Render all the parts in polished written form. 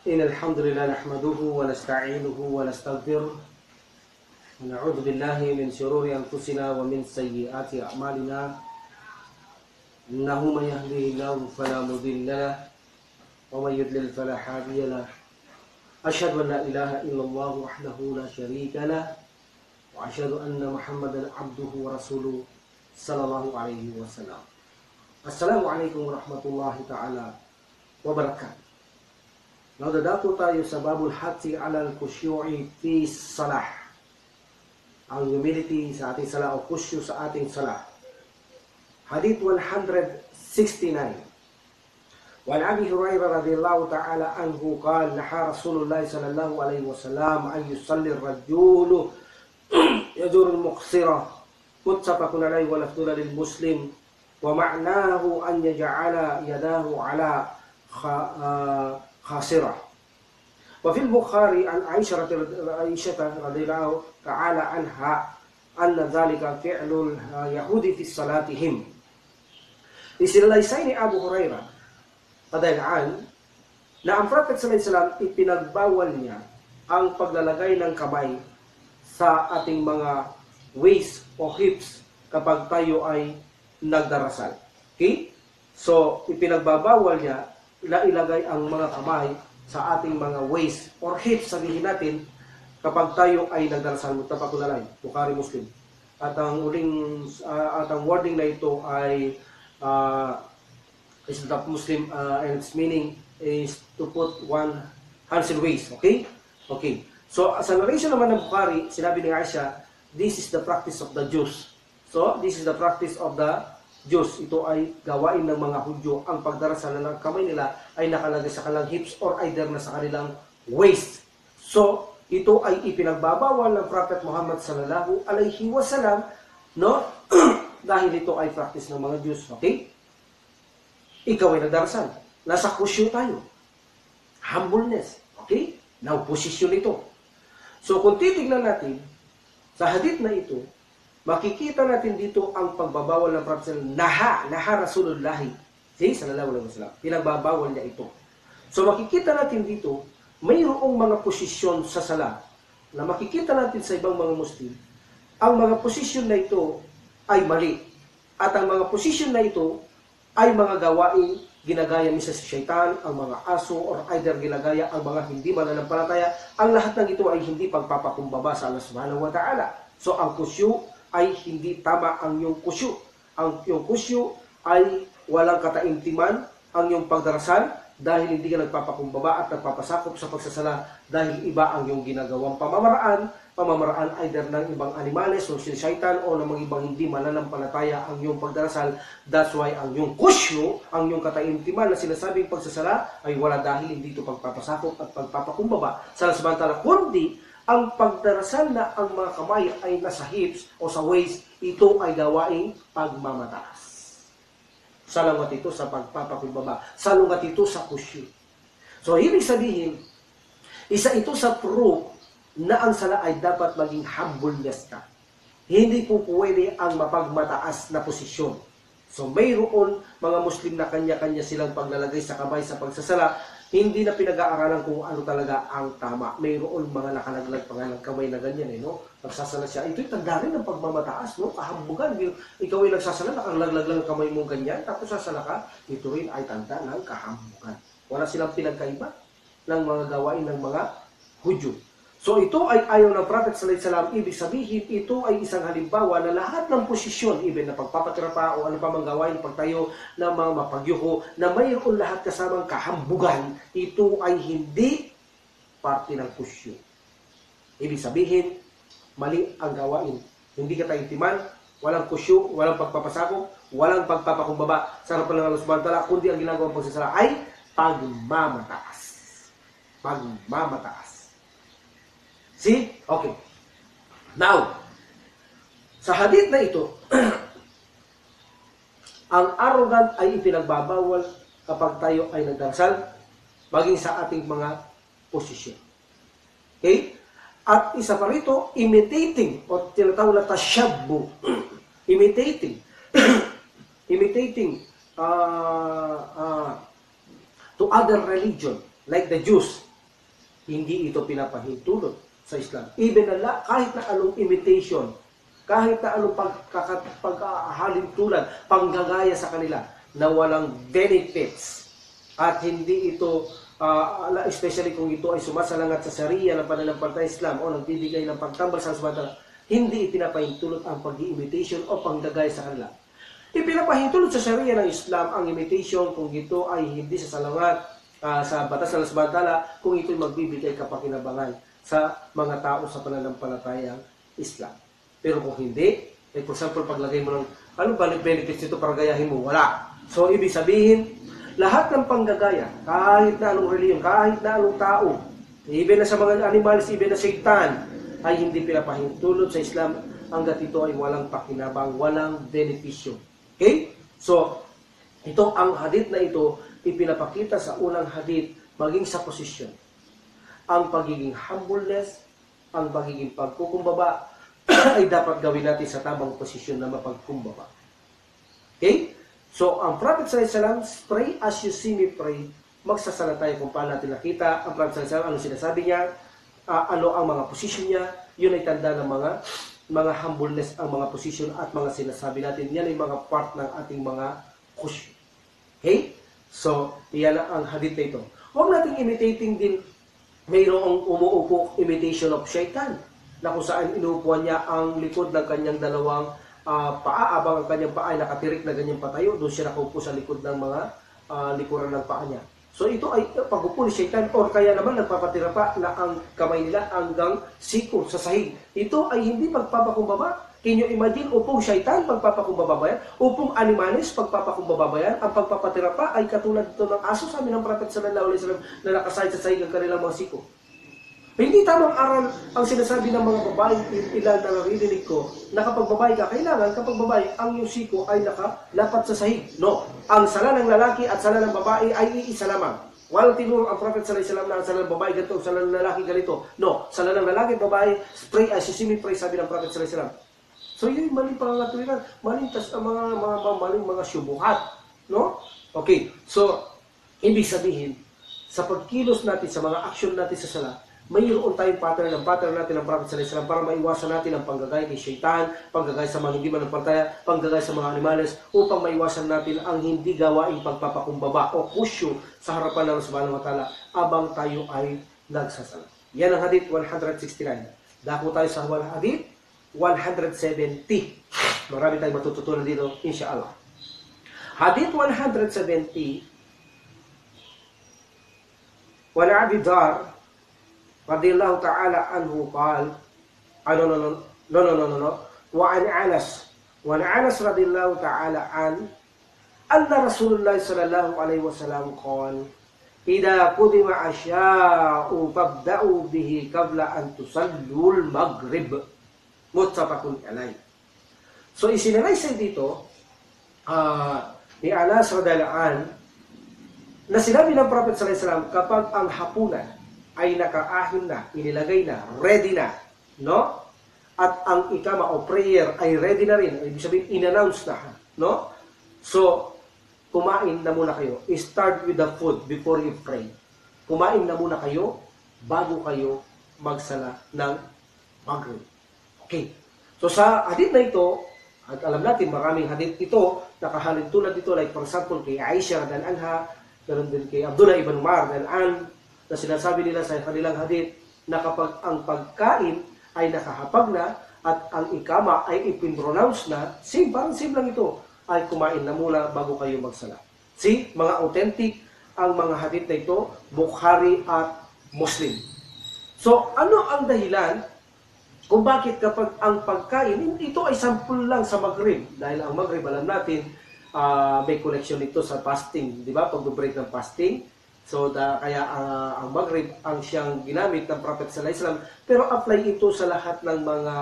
إن الحمد لله نحمده ونستعينه ونستغفره ونعوذ بالله من شرور أنفسنا ومن سيئات أعمالنا إنه من يهده الله فلا مضل له ومن يضلل فلا هادي له أشهد أن لا إله إلا الله وحده لا شريك له وأشهد أن محمدا عبده ورسوله صلى الله عليه وسلم. Assalamualaikum warahmatullahi ta'ala wabarakatuh. Nadadako tayo sa babul hati alal kusyu'i fi salah. Ang humility sa ating salah o kusyu sa ating salah. Hadith 169. Wa Abi Hurairah radhiyallahu ta'ala anhu qala naha Rasulullah sallallahu alaihi wasallam an yusalli ar-rajulu yajur al-muqsirah muttafaqun alayhi wa lafdhu lil muslim wa ma'nahu an yaj'ala yadahu ala خاسرة. وفي البخاري عن عائشة رضي الله تعالى عنها أن ذلك فعل اليهود في صلاتهم. Isilaysay ni Abu Hurairah padalaan na ang Prophet sallallahu alaihi wasallam ipinagbawal niya ang paglalagay ng kamay sa ating mga waist o hips kapag tayo ay nagdarasal. Okay? So, ipinagbabawal niya na ilagay ang mga kamay sa ating mga waist or hips, sabihin natin, kapag tayo ay nagdarasal. Muttafaqun alayhi, Bukhari, Muslim. At ang wording na ito ay is the Muslim and its meaning is to put one hands in waist. Okay? Okay. So, sa narration naman ng Bukhari, sinabi ni Aisha, this is the practice of the Jews. So, this is the practice of the Diyos, ito ay gawain ng mga Hudyo. Ang pagdarasal ng kamay nila ay nakalagay sa kanilang hips or either na sa kanilang waist. So, ito ay ipinagbabawal ng Prophet Muhammad sallallahu alaihi wasallam, no? Dahil ito ay practice ng mga Diyos. Okay? Ikaw ay nagdarasal. Nasa kusyo tayo. Humbleness. Okay? Now, posisyon ito. So, kung titignan natin sa hadith na ito, makikita natin dito ang pagbabawal ng Prophet naha Rasulullah sallallahu alaihi wasallam. Pinagbabawal niya ito. So makikita natin dito, mayroong mga posisyon sa sala na makikita natin sa ibang mga Muslim. Ang mga posisyon na ito ay mali. At ang mga posisyon na ito ay mga gawain ginagaya misa sa syaitan, ang mga aso, or either ginagaya ang mga hindi mananampalataya. Ang lahat ng ito ay hindi pagpapakumbaba sa Allah subhanahu wa ta'ala. So ang kusyu ay hindi tama ang iyong kusyu. Ang iyong kusyu ay walang kataimtiman ang iyong pagdarasal dahil hindi ka nagpapakumbaba at nagpapasakop sa pagsasala dahil iba ang iyong ginagawang pamamaraan either ng ibang animales o shaitan o ng mga ibang hindi mananampalataya ang iyong pagdarasal. That's why ang iyong kusyu, ang iyong kataimtiman na sinasabing pagsasala ay wala dahil hindi ito pagpapasakop at pagpapakumbaba. Samantala kundi ang pagdarasal na ang mga kamay ay nasa hips o sa waist, ito ay gawaing pagmamataas. Salungat ito sa pagpapakumbaba. Salungat ito sa kusyu. So, ibig sabihin, isa ito sa proof na ang sala ay dapat maging humbleness ka. Hindi po pwede ang mapagmataas na posisyon. So, mayroon mga Muslim na kanya-kanya silang paglalagay sa kamay sa pagsasala, hindi na pinag-aaralan kung ano talaga ang tama. Mayroon mga nakalaglag pa nga ng kamay na ganyan, no? Nagsasala siya. Ito'y tanda rin ng pagmamataas, no? Kahambugan. Ikaw ay nagsasala, nakalaglag lang ang kamay mong ganyan, tapos sasala ka, ito rin ay tanda ng kahambugan. Wala silang pinagkaiba ng mga gawain ng mga Hudyo. So ito ay ayaw ng Prophet sallallahu alaihi wasallam. Ibig sabihin, ito ay isang halimbawa na lahat ng posisyon, even na pagpapatirapa o ano pa mang gawain, pagtayo ng mga mapagyuko, na mayroon lahat kasamang kahambugan, ito ay hindi parte ng kusyu. Ibig sabihin, mali ang gawain. Hindi ka taintiman, walang kusyu, walang pagpapasakop, walang pagpapakumbaba sa harapan ng Allah subhanahu wa ta'ala, kundi ang ginagawang pagsasala ay pagmamataas. Pagmamataas. See? Okay. Now, sa hadith na ito, ang arrogant ay ipinagbabawal kapag tayo ay nagdarasal, maging sa ating mga posisyon. Okay? At isa pa rito, imitating, o tinatawag na tashabbu, imitating to other religion, like the Jews. hindi ito pinapahintulot sa Islam. Even kahit na anong imitation, kahit na anong paghahalintulad, panggagaya sa kanila na walang benefits at hindi ito, especially kung ito ay sumasalangat sa Sharia ng pananampalataya Islam o nagbibigay ng pagtambal sa samantala, hindi ipinapahintulot ang pag-imitation o panggagaya sa kanila. Ipinapahintulot sa Sharia ng Islam ang imitation kung ito ay hindi sasalangat sa batas ng samantala, kung ito'y magbibigay kapakinabangan sa mga tao sa pananampalatayang Islam. Pero kung hindi, for example, paglagay mo ng ano ba benefits nito para gayahin mo? Wala. So, ibig sabihin, lahat ng panggagaya, kahit na anong reliyon, kahit na anong tao, even na sa mga animals, even na Satan, ay hindi pinapahintulot sa Islam hanggat ito ay walang pakinabang, walang benepisyo. Okay? So, ito ang hadith na ito, ipinapakita sa unang hadith, maging sa posisyon. Ang pagiging humbleness, ang pagiging pagkukumbaba, ay dapat gawin natin sa tamang posisyon na mapagkumbaba. Okay? So, ang Prophet ﷺ, pray as you see me pray, magsasala tayo kung paano natin nakita. Ang Prophet ﷺ, ano sinasabi niya, ano ang mga posisyon niya, yun ay tanda ng mga humbleness, ang mga posisyon at mga sinasabi natin. Yan ay mga part ng ating mga kusyon. Okay? So, yan ang hadith na ito. Huwag natin imitating din, mayroong umuupo imitation of shaitan, na kung saan inuupuan niya ang likod ng kanyang dalawang paa, abang ang kanyang paa ay nakatirik na ganyang patayo, doon siya nakaupo sa likod ng mga likuran ng paa niya. So ito ay pag-upo ni shaitan, or kaya naman nagpapatira pa na ang kamay nila hanggang siko sa sahig. Ito ay hindi pagpapakumbaba. Can you imagine, upong shaitan, pagpapakumbaba ba yan? Upong animalis, pagpapakumbaba ba yan? Ang pagpapatira pa ay katulad ito ng aso sa amin ng Prophet sallallahu alaihi wasallam na nakasahid sa sahig ang kanilang mga siko. Hindi tamang aral ang sinasabi ng mga babae, ilan na naririnig ko, na kapag babae ka, kailangan kapag babae, ang yung siko ay nakalapat sa sahig. No. Ang sala ng lalaki at sala ng babae ay iisa lamang. Walang tinuro ang Prophet sallallahu alaihi wasallam na ang sala ng babae ganito, ang sala ng lalaki ganito. No. Sala ng lalaki at babae, pray as you see me pray, sabi ng Prophet sallallahu alaihi wasallam. So yun, maling pangangatuliran, maling mga syubuhat. No? Okay. So, ibig sabihin, sa pagkilos natin, sa mga action natin sa sala, mayroon tayong pattern natin ng Prophet sallallahu alaihi wasallam para maiwasan natin ang panggagay kay shaitan, panggagay sa mga hindi manampalataya, panggagay sa mga animales, upang maiwasan natin ang hindi gawaing pagpapakumbaba o kusyo sa harapan ng Allah Subhanahu wa Ta'ala abang tayo ay nagsasala. Yan ang hadith 169. Dako tayo sa hadith 170. Marami tayong matututunan dito, insyaAllah. Hadith 170, wala Abi Dar radiyallahu ta'ala anhu qal, wa an Anas radiyallahu ta'ala anna Rasulullah sallallahu alaihi wasallam qal, idza qudima asya'u fabda'u bihi qabla an tusallul maghrib. Muttafaqun alayh. So isinalaysay dito ni Anas radiyallahu anhu na sinabi ng Prophet sallallahu alaihi wasallam kapag ang hapunan ay nakaahon na, inilagay na, ready na, no? At ang ikama o prayer ay ready na rin, ibig sabihin in-announce na, no? So, kumain na muna kayo. Start with the food before you pray. Kumain na muna kayo bago kayo magsala ng maghrib. Okay. So, sa hadith na ito, at alam natin maraming hadith ito, nakahalin tulad dito, like for example, kay Aisha dan Anha, ganoon din kay Abdullah ibn Umar dan na sinasabi nila sa kanilang hadith na kapag ang pagkain ay nakahapag na at ang ikama ay ipinpronounce na, parang same lang ito, ay kumain na muna bago kayo magsala. See, mga authentic ang mga hadith na ito, Bukhari at Muslim. So, ano ang dahilan kung bakit kapag ang pagkain, ito ay sample lang sa Maghrib, dahil ang Maghrib, alam natin, may connection ito sa fasting, di ba? Pag-break ng fasting. So, kaya ang Maghrib ang siyang ginamit ng Prophet sallallahu alaihi wasallam, pero apply ito sa lahat ng mga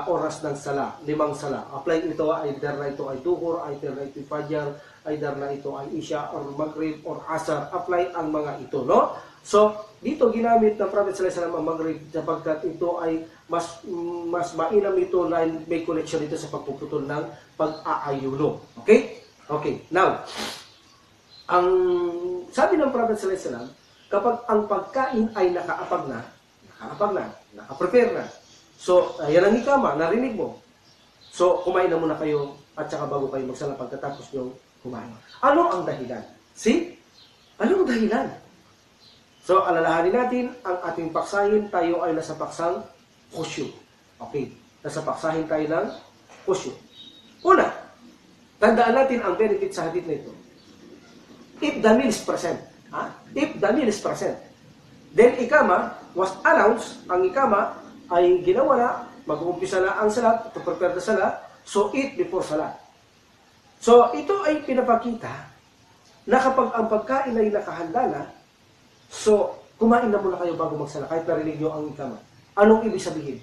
oras ng sala, 5 sala. Apply ito, either na ito ay Duhur, either na ito ay Fajr, either na ito ay Isha, or Maghrib, or Asar. Apply ang mga ito, no? So, dito ginamit ng Prophet sallallahu alaihi wasallam ang Maghrib sapagkat ito ay mas mainam ito na may connection ito sa pagpuputol ng pag-aayuno. Okay? Okay. Now, ang sabi ng Prophet sallallahu alaihi wasallam, kapag ang pagkain ay nakaapag na, nakaprepare na. So, yan ang ikama, narinig mo. So, kumain na muna kayo at saka bago kayo magsala pagkatapos nyo kumain. Ano ang dahilan? See? Ano ang dahilan? So, alalahanin natin ang ating paksahin. Tayo ay nasa paksang khusyu. Okay. Nasa paksahin tayo ng khusyu. Una, tandaan natin ang benefit sa hadith na ito. If the meal is present. If the meal is present. Then, ikama was announced. Ang ikama ay ginawa na, mag-uumpisa na ang salat, to prepare the salat, so eat before salat. So, ito ay pinapakita na kapag ang pagkain ay nakahanda na, so, kumain na muna kayo bago magsala, kahit narinig nyo ang ikama. Anong ibig sabihin?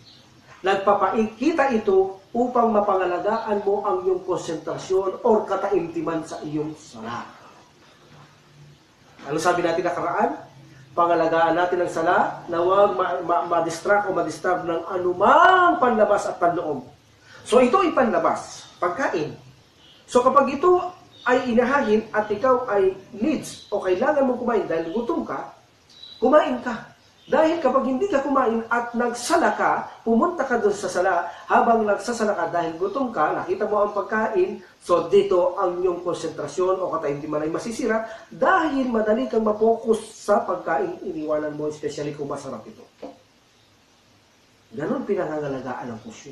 Nagpapaikita ito upang mapangalagaan mo ang iyong konsentrasyon o kataimtiman sa iyong sala. Ano sabi natin nakaraan? Pangalagaan natin ang sala na huwag ma-distract o ma-disturb ng anumang panlabas at panloob. So ito ay panlabas, pagkain. So kapag ito ay inahahin at ikaw ay needs o kailangan mong kumain dahil gutom ka, kumain ka. Dahil kapag hindi ka kumain at nagsala ka, pumunta ka doon sa sala, habang nagsasala ka dahil gutom ka, nakita mo ang pagkain, so dito ang iyong konsentrasyon o kataimtiman ay masisira dahil madali kang mapokus sa pagkain, iniwanan mo, especially kung masarap ito. Ganon pinangangalagaan ng khusyu.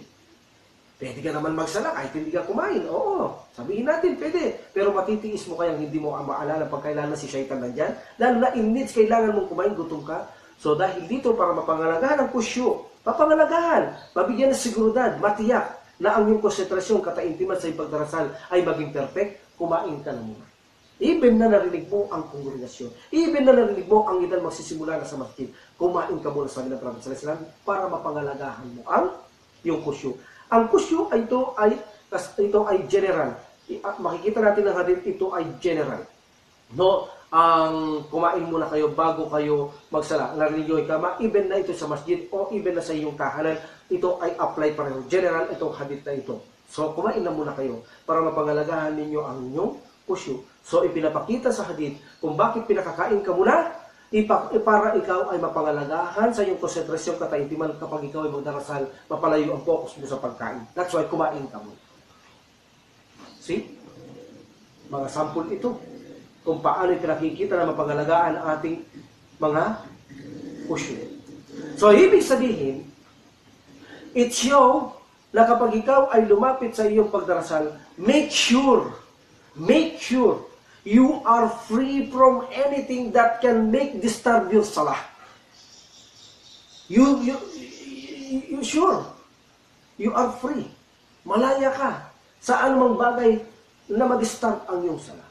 Pwede ka naman magsala kahit hindi ka kumain. Oo, sabihin natin, pwede. Pero matitiis mo kayang hindi mo maalala pag kailangan si Shaitan nandyan. Lalo na in needs, kailangan mong kumain, gutom ka. So dahil dito para mapangalagahan ang khusyu, mapangalagahan, mabigyan ng seguridad, matiyak na ang iyong konsentrasyon, kataintiman sa iyong pagdarasal ay maging perfect, kumain ka na muna. Even na narinig mo ang kongregasyon, even na narinig mo ang ilan magsisimula na sa masjid, kumain ka muna sa ng Prophet sallallahu alaihi wasallam para mapangalagahan mo ang iyong khusyu. Ang khusyu ay ito ay general. Makikita natin ng hadith, ito ay general. No, ang kumain muna kayo bago kayo magsala. Narinig nyo ikama, even na ito sa masjid o even na sa iyong tahanan, ito ay apply pareho. General, itong hadith na ito. So, kumain na muna kayo para mapangalagahan ninyo ang inyong khusyu. So, ipinapakita sa hadith kung bakit pinakakain ka muna, para ikaw ay mapangalagahan sa iyong konsentrasyon, kataintiman kapag ikaw ay magdarasal, mapalayo ang focus mo sa pagkain. That's why kumain ka muna. See? Mga sample ito kung paano pinakikita na mapangalagaan ang ating mga khusyu. So, ibig sabihin, it show na kapag ikaw ay lumapit sa iyong pagdarasal, make sure you are free from anything that can make disturb your salah. You sure. You are free. Malaya ka sa anumang bagay na ma-disturb ang iyong salah.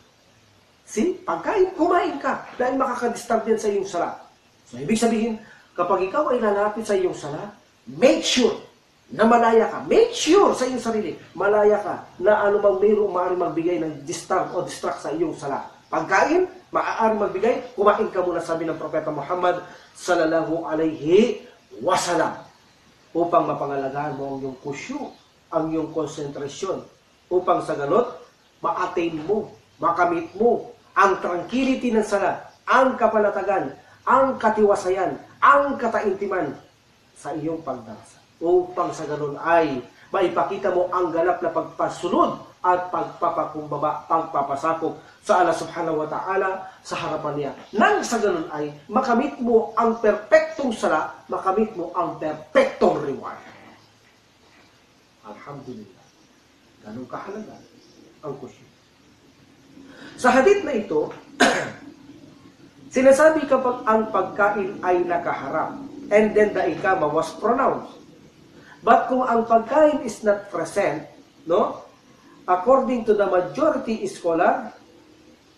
See? Pagkain, kumain ka dahil makaka-disturb yan sa iyong sala. So, ibig sabihin, kapag ikaw ay lalapit sa iyong sala, make sure na malaya ka. Make sure sa iyong sarili, malaya ka na anumang mayroong maaaring magbigay ng disturb o distract sa iyong sala. Pagkain, maaaring magbigay, kumain ka muna, sabi ng Propeta Muhammad sallallahu alaihi wasallam, upang mapangalagaan mo ang iyong khusyu, ang iyong konsentrasyon, upang sa ganot, ma-attain mo, makamit mo ang tranquility ng sala, ang kapanatagan, ang katiwasayan, ang kataintiman sa iyong pagdarasal. Upang sa ganun ay maipakita mo ang ganap na pagpasunod at pagpapakumbaba, pagpapasakop sa Allah subhanahu wa ta'ala sa harapan niya. Nang sa ganun ay makamit mo ang perpektong sala, makamit mo ang perpektong reward. Alhamdulillah. Ganun kahalaga ang khusyu. Sa hadith na ito, sinasabi kapag ang pagkain ay nakaharap and then the ikama was pronounced. But kung ang pagkain is not present, no? According to the majority scholar,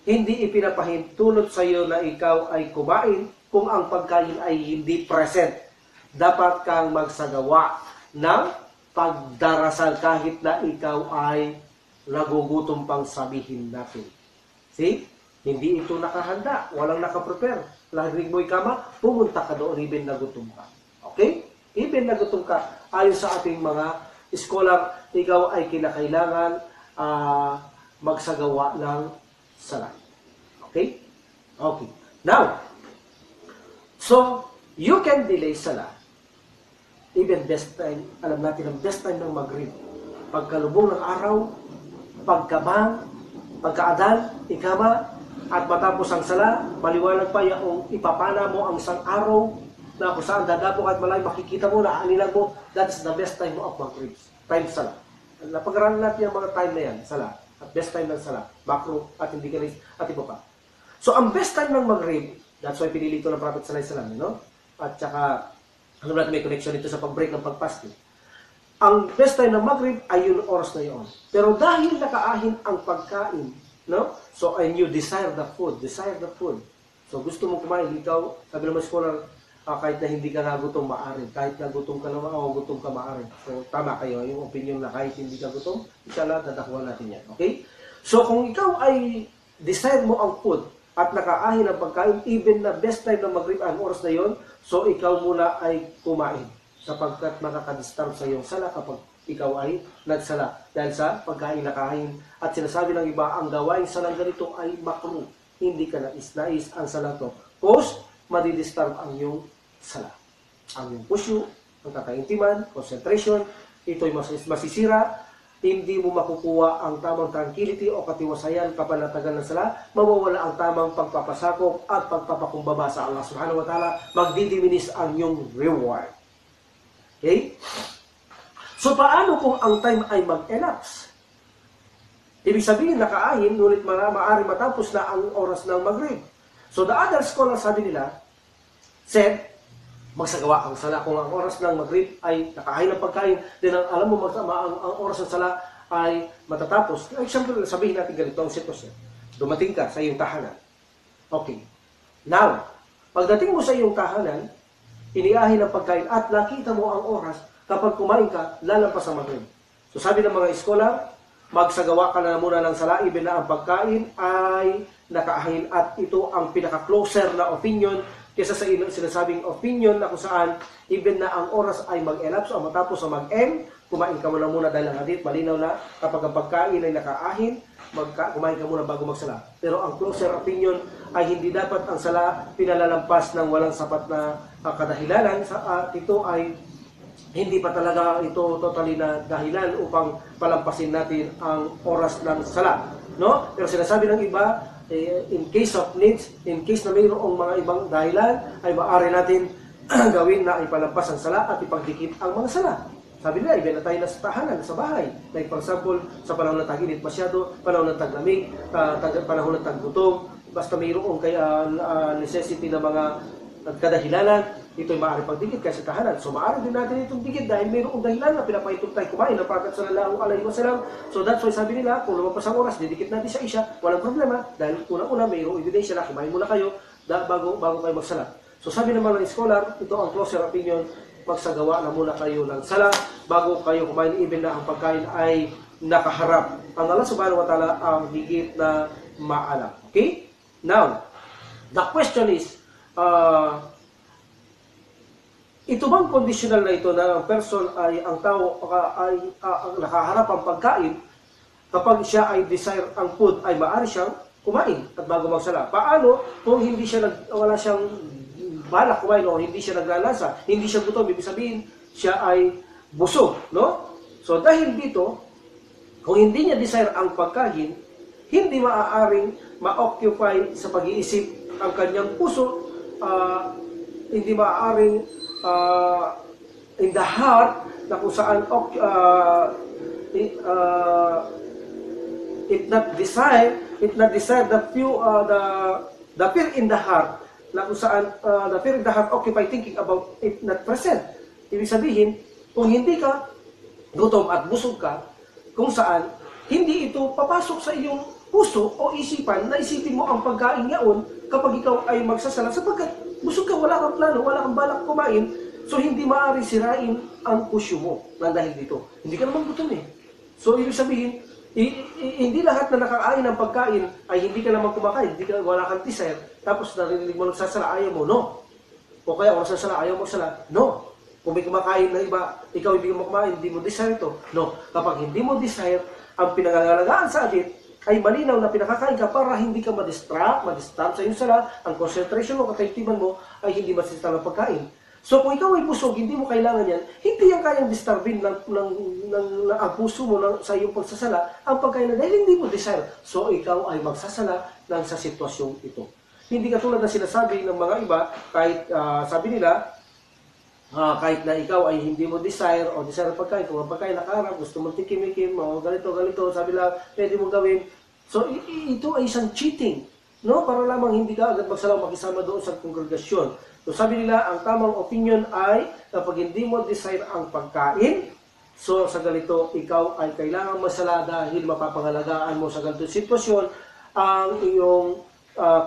hindi ipinapahintulot sa iyo na ikaw ay kumain kung ang pagkain ay hindi present. Dapat kang magsagawa ng pagdarasal kahit na ikaw ay nagugutom pang sabihin natin. See? Hindi ito nakahanda. Walang nakaprepare. Lagring mo ikama, pumunta ka doon, even na gutom ka. Okay? Even na gutom ka, ayon sa ating mga scholar, ikaw ay kinakailangan magsagawa ng sala. Okay? Okay. Now, So, you can delay sala. Even best time, alam natin ang best time ng Maghrib. Pagkalubong ng araw, pagkabang, pagkaadan, ikama, at matapos ang sala, maliwanag pa yung ipapana mo ang isang araw na kung saan dadapok at malay makikita mo na anilang mo, that's the best time of Maghrib. Time sala. Napag-aralan natin yung mga time na yan, sala. At best time ng sala, makro, at hindi ka at iba pa. So, ang best time ng Maghrib, that's why pinili ito ng Prophet Sallallahu Alaihi Wasallam, no? At saka, alam natin may connection ito sa pag-break ng pag-fasting. Ang best time ng Maghrib ay yung oras na yun. Pero dahil nakaahin ang pagkain, no? So, and you desire the food. So, gusto mo kumain, ikaw, sabi naman scholar, kahit na hindi ka nagutom, maaari. Kahit na gutom ka naman, gutom ka, maaari. So, tama kayo. Yung opinion na kahit hindi ka gutom, inshallah, dadakuhan natin yan. Okay? So, kung ikaw ay desire mo ang food at nakaahin ang pagkain, even na best time ng Maghrib ang oras na yon, so ikaw muna ay kumain. Sapagkat makakadisturb sa iyong sala kapag ikaw ay nagsala. Dahil sa pagkain nakain. At sinasabi ng iba, ang gawain salang ganito ay makruh. Hindi ka nais ang sala to. Cause, madidisturb ang iyong sala. Ang iyong pusyo, ang kakaintiman, concentration, ito'y masisira, hindi mo makukuha ang tamang tranquility o katiwasayan kapag natagal ng sala, mawawala ang tamang pagpapasakop at pagpapakumbaba sa Allah subhanahu wa ta'ala, magdidiminis ang iyong reward. Okay? So, paano kung ang time ay mag-elapse? Ibig sabihin, nakaahin, ngunit maaari matapos na ang oras ng Maghrib. So, the other scholars, sabi nila, said, magsagawa ang sala kung ang oras ng Maghrib ay nakahain ng pagkain, then alam mo ang oras ng sala ay matatapos. Ay, siyempre, sabihin natin ganito ang sitwasyon. Dumating ka sa iyong tahanan. Okay. Now, pagdating mo sa iyong tahanan, iniahin ang pagkain at nakita mo ang oras, kapag kumain ka, lalampas ang Maghrib. So sabi ng mga eskola, magsagawa ka na muna ng sala, even na ang pagkain ay nakaahin at ito ang pinaka-closer na opinion kaysa sa sinasabing opinion na kung saan even na ang oras ay mag-elapse o matapos o mag-end, kumain ka muna dahil ang hadith, malinaw na kapag ang pagkain ay nakaahin, kumain ka muna bago magsala. Pero ang closer opinion ay hindi dapat ang sala pinalalampas ng walang sapat na kadahilanan. Ito ay hindi pa talaga ito totally na dahilan upang palampasin natin ang oras ng sala. No? Pero sinasabi ng iba, in case of needs, in case na mayroong mga ibang dahilan, ay maaari natin gawin na ipalampas ang sala at ipagdikit ang mga sala. Sabi nila, iba na tayo na sa tahanan, sa bahay. Like for example, sa panahon ng tag-init masyado, panahon ng taglamig, panahon ng taggutom, basta mayroong necessity na mga kadahilanan, ito'y maaari pagdikit kasi tahanan. So maaari din natin itong dikit dahil mayroong dahilan na pinapahitog tayo kumain ng Prophet sallallahu alaihi wasallam. So that's why sabi nila, kung lumampas ang oras, didikit natin sa isya, walang problema dahil unang-una mayroong ebidensya na kumain muna kayo bago kayo magsala. So sabi naman ng scholar, ito ang closer opinion, magsagawa na muna kayo ng sala bago kayo kumain, even na ang pagkain ay nakaharap. Ang Allah subhanahu wa ta'ala ang higit na maalam. Okay? Now, the question is, ito bang conditional na ito na ang person ay, ang tao ay nakaharap ang pagkain, kapag siya ay desire ang food, ay maaari siyang kumain at bago magsala. Paano kung hindi siya wala siyang balak kumain o hindi siya naglalasa, hindi siya gutom, ibig sabihin siya ay busog, no? So dahil dito, kung hindi niya desire ang pagkain, hindi maaaring ma-occupy sa pag-iisip ang kanyang puso, hindi maaaring in the heart na kung saan it not desire the fear in the heart na kung saan the fear in the heart occupy thinking about it not present. Ibig sabihin, kung hindi ka gutom at busog ka, kung saan hindi ito papasok sa iyong puso o isipan na isipin mo ang pagkain yaon kapag ikaw ay magsasala sapagkat busog ka, wala kang plano, wala kang balak kumain, so hindi maaari sirain ang pusyo mo na dahil dito. Hindi ka naman gutom eh. So ibig sabihin, hindi lahat na nakakain ng pagkain ay hindi ka naman kumakain, wala kang desire, tapos narinig mo nagsasala, ayaw mo, no. O kaya kung nagsasala, ayaw mo magsala, no. Kung may kumakain na iba, ikaw hindi mo kumain, hindi mo desire ito, no. Kapag hindi mo desire, ang pinangangalagaan sa atin, ay malinaw na pinakakain ka para hindi ka ma-distract sa iyong sala, ang concentration mo, katahimtiman mo ay hindi masisita ng pagkain. So kung ikaw ay busog, hindi mo kailangan yan, hindi yan kayang disturbin ang puso mo sa iyong pagsasala, ang pagkain na dahil hindi mo desire. So ikaw ay magsasala sa sitwasyong ito. Hindi katulad na sinasabi ng mga iba, kahit sabi nila, kahit na ikaw ay hindi mo desire o desire ng pagkain, kung ang pagkain nakaharap, gusto mo tikim-ikim, ganito, sabi lang, pwede mo gawin. So ito ay isang cheating, no? Para lamang hindi ka agad magsalaw makisama doon sa kongregasyon. So sabi nila, ang tamang opinion ay kapag hindi mo desire ang pagkain, so sa ganito, ikaw ay kailangan masala dahil mapapangalagaan mo sa ganitong sitwasyon ang iyong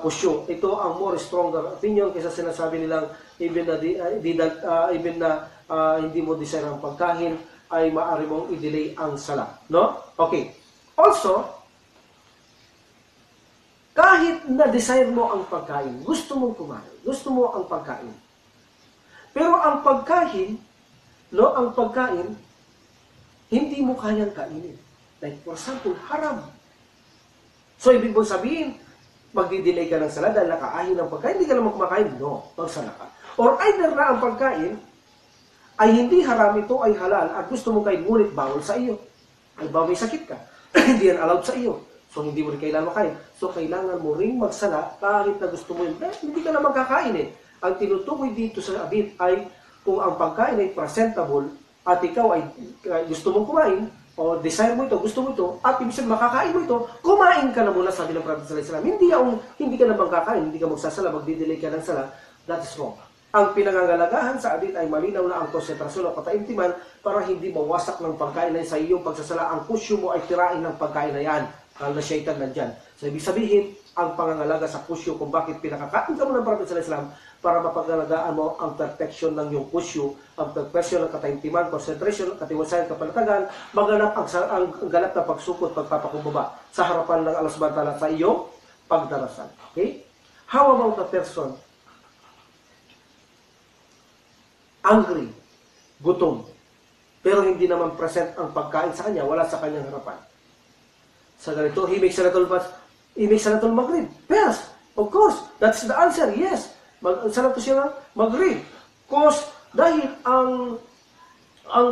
pusyo. Ito ang more stronger opinion kaysa sinasabi nilang even na hindi mo desire ang pagkain ay maaari mong i-delay ang sala. No? Okay. Also, kahit na-desire mo ang pagkain, gusto mong kumain, gusto mo ang pagkain. Pero ang pagkain, hindi mo kayang kainin. Like for example, haram. So, ibig mong sabihin, magdi-delay ka ng sala dahil nakaahin ng pagkain, hindi ka naman kumakain. No, magsala ka. Or either na ang pagkain ay hindi haram, ito ay halal at gusto mong kain, ngunit bawal sa iyo. Ay ba may sakit ka? Hindi yan allowed sa iyo. So, hindi mo rin kailangan makain. So, kailangan mo rin magsala kahit na gusto mo yun. Hindi ka naman kakain eh. Ang tinutukoy dito sa abit ay kung ang pagkain ay presentable at ikaw ay gusto mong kumain o desire mo ito, gusto mo ito, at ibig sabihin makakain mo ito, kumain ka na muna, sabi ng Prophet sallallahu alaihi wasallam. Hindi ka naman kakain, hindi ka magsasala, magdidelay ka ng sala. That is wrong. Ang pinangangalagahan sa abit ay malinaw na ang konsentrasyon o kataimtiman para hindi mawasak ng pagkain na sa iyong pagsasala. Ang kusyo mo ay tirain ng pagkain na yan. Ang na-shaitan nandyan. So, ibig sabihin, ang pangangalaga sa kusyo kung bakit pinakakain ka mo ng Prophet sallallahu alaihi wasallam para mapagalagaan mo ang perfection ng iyong kusyo, ang perfection ng kataimtiman, concentration, katiwasayan, kapalatagan, maganap ang ganap na pagsukot, pagpapakumbaba sa harapan ng Allah subhanahu wa ta'ala sa iyong pagdarasal. Okay? How about a person angry, gutom, pero hindi naman present ang pagkain sa kanya, wala sa kanyang harapan? Sa ganito, he makes Salatul Maghrib. Yes, of course, that's the answer, yes. Salatul siya Maghrib. Because dahil ang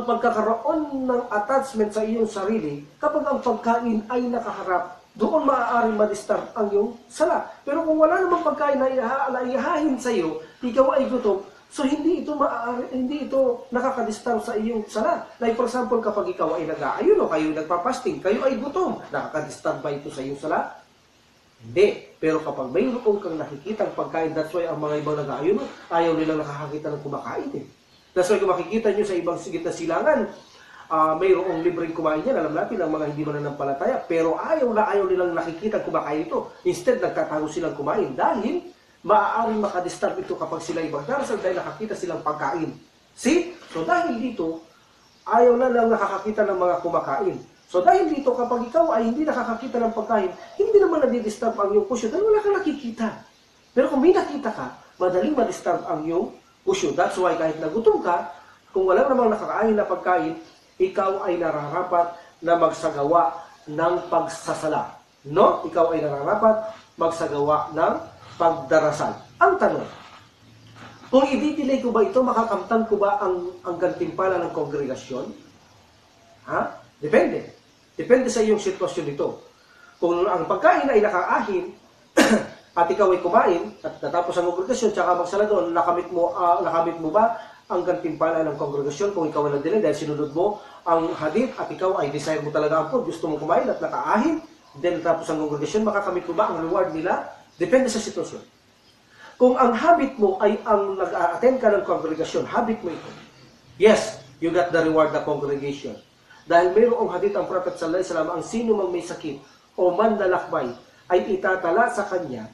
pagkakaroon ng attachment sa iyong sarili, kapag ang pagkain ay nakaharap, doon maaaring ma-disturb ang iyong sala. Pero kung wala namang pagkain na ihahain sa iyo, ikaw ay gutom, so hindi ito nakaka-disturb sa iyong sala. Like for example, kapag ikaw ay nag-aayun o kayo nagpa-fasting, kayo ay gutom, nakaka-disturb ba ito sa iyong sala? Hindi. Pero kapag mayroon kang nakikitang pagkain, that's why ang mga ibang nag-aayun, ayaw nilang nakakakita ng kumakain eh. That's why kung makikita nyo sa ibang sigit na silangan, mayroong libreng kumain yan. Alam natin ang mga hindi mananampalataya, pero ayaw nilang nakikita kumakain ito. Instead, nagtatago silang kumain dahil maaaring makadisturb ito kapag sila ibang darasal dahil nakakita silang pagkain. See? So dahil dito, ayaw na lang nakakakita ng mga kumakain. So dahil dito, kapag ikaw ay hindi nakakakita ng pagkain, hindi naman nadidisturb ang iyong kusyo dahil wala kang nakikita. Pero kung may nakita ka, madaling madisturb ang iyong kusyo. That's why kahit nagutom ka, kung wala namang nakakain na pagkain, ikaw ay nararapat na magsagawa ng pagsasala. No? Ikaw ay nararapat magsagawa ng pagdarasal. Ang tanong, kung i-delay ko ba ito, makakamtan ko ba ang gantimpala ng kongregasyon? Ha? Depende. Depende sa iyong sitwasyon nito. Kung ang pagkain ay nakaahin, at ikaw ay kumain, at natapos ang kongregasyon, tsaka magsala doon, nakamit mo ba ang gantimpala ng kongregasyon kung ikaw ay nag-delay dahil sinunod mo ang hadith at ikaw ay desire mo talaga ang food, gusto mo kumain at nakaahin, then natapos ang kongregasyon, makakamit mo ba ang reward nila? Depende sa sitwasyon. Kung ang habit mo ay ang nag-attend ka ng kongregasyon, habit mo ito. Yes, you got the reward ng congregation. Dahil mayroong hadith ang Prophet sallallahu alaihi wasallam, ang sino mang may sakit o manlalakbay ay itatala sa kanya,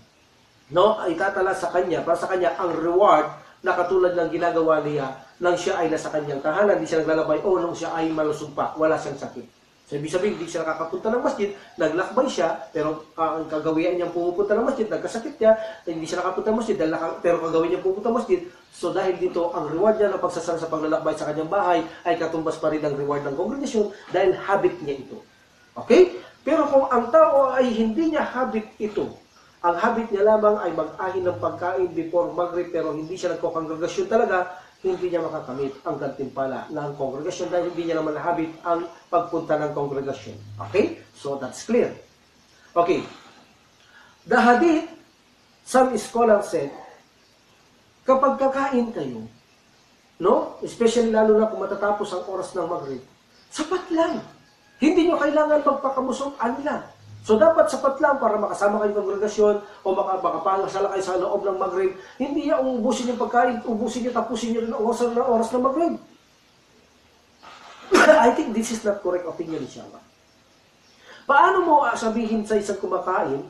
para sa kanya ang reward na katulad ng ginagawa niya nang siya ay nasa kanyang tahanan, hindi siya naglalakbay o nung siya ay malusog pa, wala siyang sakit. So, ibig sabihin, hindi siya nakakapunta ng masjid, naglakbay siya, pero ang kagawian niyang pumupunta ng masjid, nagkasakit niya, hindi siya nakapunta ng masjid, pero kagawin niyang pupunta ng masjid. So, dahil dito, ang reward niya ng pagsasara sa paglalakbay sa kanyang bahay ay katumbas pa rin ang reward ng kongregasyon dahil habit niya ito. Okay? Pero kung ang tao ay hindi niya habit ito, ang habit niya lamang ay mag-ahin ng pagkain before Maghrib pero hindi siya nagkokongregasyon talaga, hindi niya makakamit ang gantimpala ng kongregasyon dahil hindi niya naman habit ang pagpunta ng kongregasyon. Okay? So that's clear. Okay. The hadith, some scholars said, kapag kakain kayo, no? Especially lalo na kung matatapos ang oras ng Maghrib, sapat lang. Hindi nyo kailangan magpakabusog, lang. So dapat sapat lang para makasama kayo ng kongregasyon o makapangasala kayo sa loob ng Maghrib. Hindi yung ubusin yung pagkain, ubusin nyo, tapusin nyo rin ang oras ng Maghrib. I think this is not correct opinion, inshallah. Paano mo sabihin sa isang kumakain,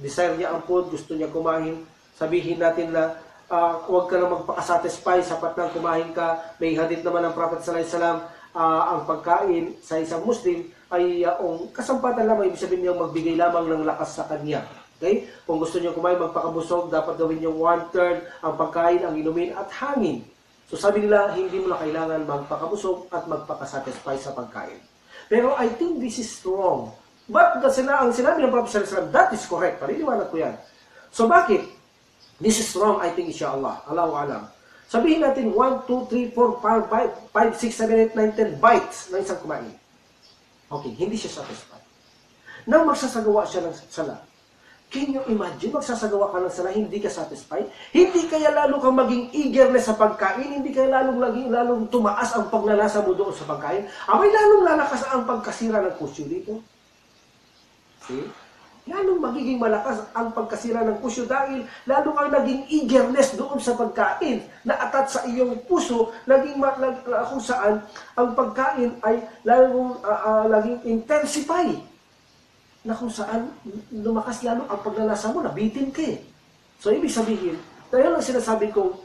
desire niya ang food, gusto niya kumain, sabihin natin na huwag ka na magpakasatisfy, sapat lang kumain ka. May hadith naman ng Prophet sallallahu alaihi wasallam, ang pagkain sa isang Muslim ay kasampatan lamang, ibig sabihin niyo magbigay lamang ng lakas sa kanya. Okay? Kung gusto niyo kumain, magpakabusog, dapat gawin niyo 1/3 ang pagkain, ang inumin at hangin. So sabi nila, hindi mo na kailangan magpakabusog at magpakasatisfy sa pagkain. Pero I think this is wrong. But ang sinabi ng Prophet sallallahu alaihi wasallam, that is correct. Pariliwanag ko yan. So bakit? This is wrong, I think, inshallah. Allahu alam. Sabihin natin 1, 2, 3, 4, 5, 6, 7, 8, 9, 10 bites ng isang kumain. Okay, hindi siya satisfied. Nang magsasagawa siya ng sala, can you imagine, magsasagawa ka ng sala, hindi ka satisfied? Hindi kaya lalo kang maging eagerness sa pagkain? Hindi kaya lalong tumaas ang pagnanasa mo doon sa pagkain? Abay, lalong lalakas ang pagkasira ng kusyo dito. See? Lalong magiging malakas ang pagkasira ng puso dahil lalo kang naging eagerness doon sa pagkain na atat sa iyong puso, kung saan ang pagkain ay laging intensify na kung saan lumakas lalo ang pagnanasa mo, nabitin ka eh. So ibig sabihin, dahil ang sinasabi ko,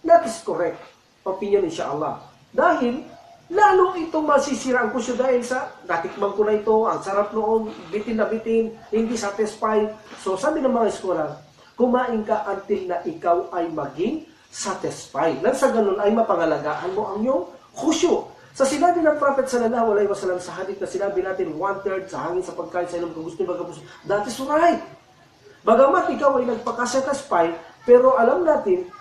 that is correct opinion inshallah. Dahil lalo itong masisira ang kusyo dahil sa natikman ko na ito, ang sarap noon, bitin na bitin, hindi satisfied. So sabi ng mga eskolar, kumain ka until na ikaw ay maging satisfied. Nang sa ganun ay mapangalagaan mo ang iyong kusyo. Sa sinabi ng Prophet sallallahu alaihi wasallam sa hadith na sinabi natin 1/3 sa hangin sa pagkain sa inom kung gusto niyo magkapuso, that is right. Bagamat ikaw ay nagpakasatisfied, pero alam natin,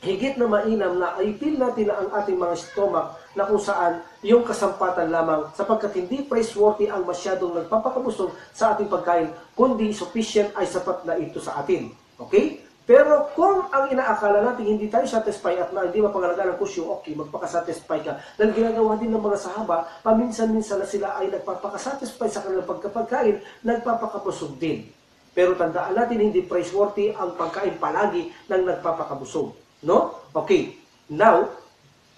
higit na mainam na ay feel natin na ang ating mga stomach na kung saan yung kasampatan lamang sapagkat hindi praiseworthy ang masyadong nagpapakabusog sa ating pagkain, kundi sufficient ay sapat na ito sa atin. Okay? Pero kung ang inaakala natin hindi tayo satisfy at na hindi mapangalagaan ng kusyo, okay, magpakasatisfy ka. Dahil ginagawa din ng mga sahaba, paminsan-minsan na sila ay nagpapakasatisfy sa kanilang pagkapagkain, nagpapakabusog din. Pero tandaan natin, hindi praiseworthy ang pagkain palagi ng nagpapakabusog. No? Okay. Now,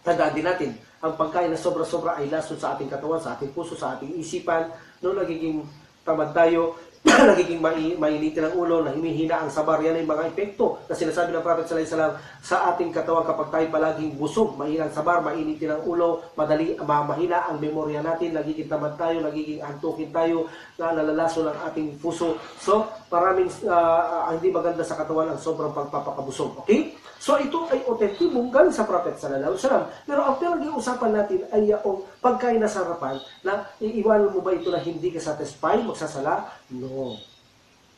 tandaan din natin, ang pagkain na sobra-sobra ay lason sa ating katawan, sa ating puso, sa ating isipan. No, nagiging tamad tayo, nagiging mainitin ang ulo, na humihina ang sabar. Yan ay mga epekto na sinasabi ng Prophet sallallahu alaihi wasallam sa ating katawan kapag tayo palaging busog, mahina ang sabar, mainitin ang ulo, mahina ang memorya natin, nagiging tamad tayo, nagiging antukin tayo, nalalason ang ating puso. So, maraming hindi maganda sa katawan ang sobrang pagpapakabusog. Okay? So ito ay authentic galing sa Prophet sallallahu alaihi wasallam. Pero ang pinag-iusapan natin ay yung pagkain na sarapan na iiwanan mo ba ito na hindi ka satisfied, magsasala? No.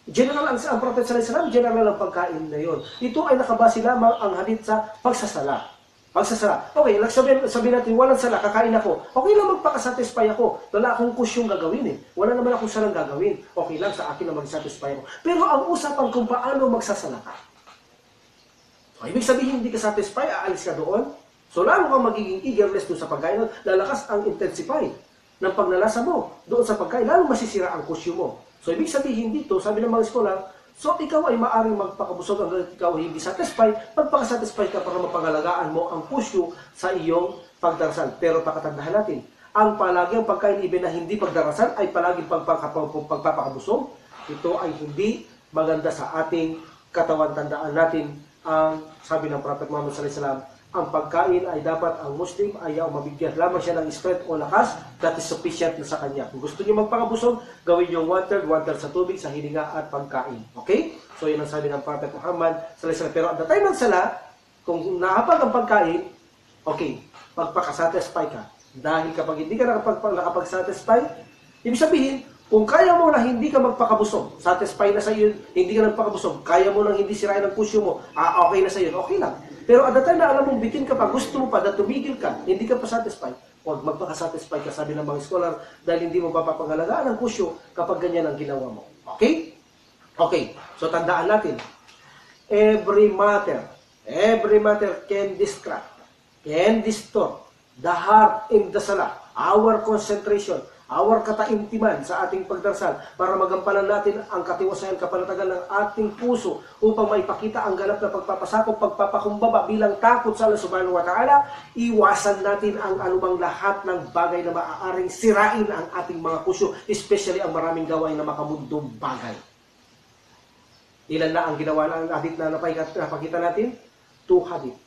General ang Prophet sallallahu alaihi wasallam, general ang pagkain na yon. Ito ay nakabase lamang ang hadith sa pagsasala. Pagsasala. Okay, sabihin natin, walang sala, kakain ako. Okay lang magpakasatisfy ako. Wala akong kusyong gagawin eh. Wala naman akong salang gagawin. Okay lang sa akin na mag-satisfy ako. Pero ang usapan kung paano magsasala ka. So, ibig sabihin, hindi ka satisfy, aalis ka doon. So, lalo kang magiging eagerness doon sa pagkain, lalakas ang intensify ng pagnalasa mo doon sa pagkain, lalo masisira ang kusyo mo. So, ibig sabihin dito, sabi ng mga scholar, so ikaw ay maaring magpakabusog hanggang ikaw ay hindi satisfy, magpakasatisfy ka para mapangalagaan mo ang kusyo sa iyong pagdarasal. Pero pakatandaan natin, ang palagi ang pagkain ibig na hindi pagdarasal ay palaging pagpapakabusog. Ito ay hindi maganda sa ating katawan. Tandaan natin, ang sabi ng Prophet Muhammad sallallahu alaihi wasallam, ang pagkain ay dapat ang Muslim ay mabigyan lamang siya ng strength o lakas, that is sufficient na sa kanya. Kung gusto niyo magpakabusog, gawin niyo 1/3 sa tubig, sa hininga at pagkain. Okay? So yun ang sabi ng Prophet Muhammad sallallahu alaihi wasallam. Pero at the time ng sala, kung naapag ang pagkain, okay, magpakasatisfy ka. Dahil kapag hindi ka nakapag-satisfy, ibig sabihin, Kung kaya mo na hindi ka magpakabusog, satisfy na sa iyo, hindi ka nagpakabusog, kaya mo nang hindi sirain ang pusyo mo, okay na sa iyo, okay lang. Pero at the time na alam mong bitin ka pa, gusto mo pa, na tumigil ka, hindi ka pa satisfy, huwag magpaka-satisfy ka, sabi ng mga scholar, dahil hindi mo papapangalagaan ang pusyo kapag ganyan ang ginawa mo. Okay? Okay. So tandaan natin, every matter can distract, can distort the heart and the sala, our concentration, our kataimtiman sa ating pagdarasal para magampanan natin ang katiwasayan kapanatagan ng ating puso upang maipakita ang ganap na pagpapasakop, pagpapakumbaba bilang takot sa Allah subhanahu wa ta'ala. Iwasan natin ang anumang lahat ng bagay na maaaring sirain ang ating mga puso, especially ang maraming gawain na makamundong bagay. Ilan na ang ginawa ng hadith na napakita natin? 2 hadith.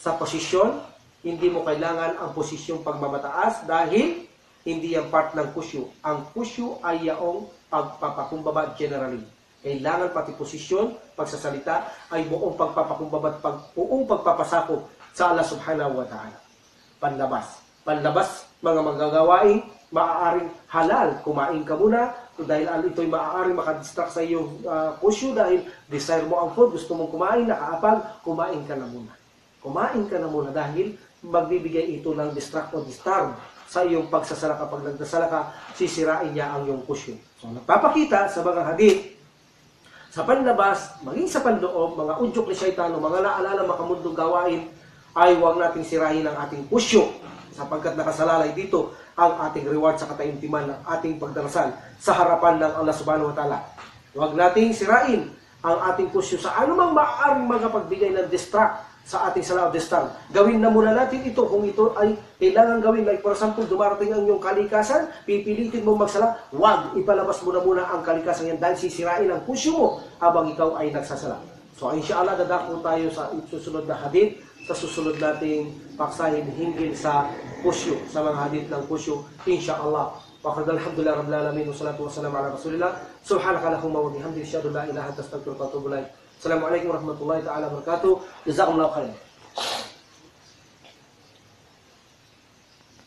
Sa posisyon, hindi mo kailangan ang posisyong pagmamataas dahil hindi yan part ng kusyo. Ang kusyo ay yaong pagpapakumbaba generally. Kailangan pati posisyon, pagsasalita, ay buong pagpapakumbaba at buong pagpapasakop sa Allah subhanahu wa ta'ala. Panlabas. Panlabas, mga magagawain, maaaring halal. Kumain ka muna, dahil ito'y maaaring makadistract sa iyong kusyo dahil desire mo ang food, gusto mong kumain, nakaapag, kumain ka na muna. Kumain ka na muna dahil magbibigay ito ng distract o disturb sa iyong pagsasala. Kapag nagdasala ka, sisirain niya ang iyong kusyo. So, nagpapakita sa mga hadith, sa panlabas, maging sa panloob, mga udyok ni Shaitan o mga naalala makamundong gawain, ay huwag nating sirahin ang ating kusyo sapagkat nakasalalay dito ang ating reward sa kataimtiman ng ating pagdarasal sa harapan ng Allah subhanahu wa ta'ala. Huwag nating sirain ang ating kusyo sa anumang maaaring magapagbigay ng distract sa ating sala of disturb. Gawin na muna natin ito kung ito ay kailangan gawin. Like for example, dumarating ang iyong kalikasan, pipilitin mo magsala, wag, ipalabas mo na muna ang kalikasan yan dahil sisirain ang kusyo mo habang ikaw ay nagsasala. So inshallah, dadako tayo sa susunod na hadith, sa susunod nating paksahin hinggil sa kusyo, sa mga hadith ng kusyo, inshallah. Alhamdulillah rabbil alamin, wassalatu wassalamu ala rasulillah, subhanakallahumma wa bihamdika, asyhadu an la ilaha illa anta, astaghfiruka wa atubu ilaik. Assalamualaikum warahmatullahi ta'ala wabarakatuh. Jazakumullahu khairan.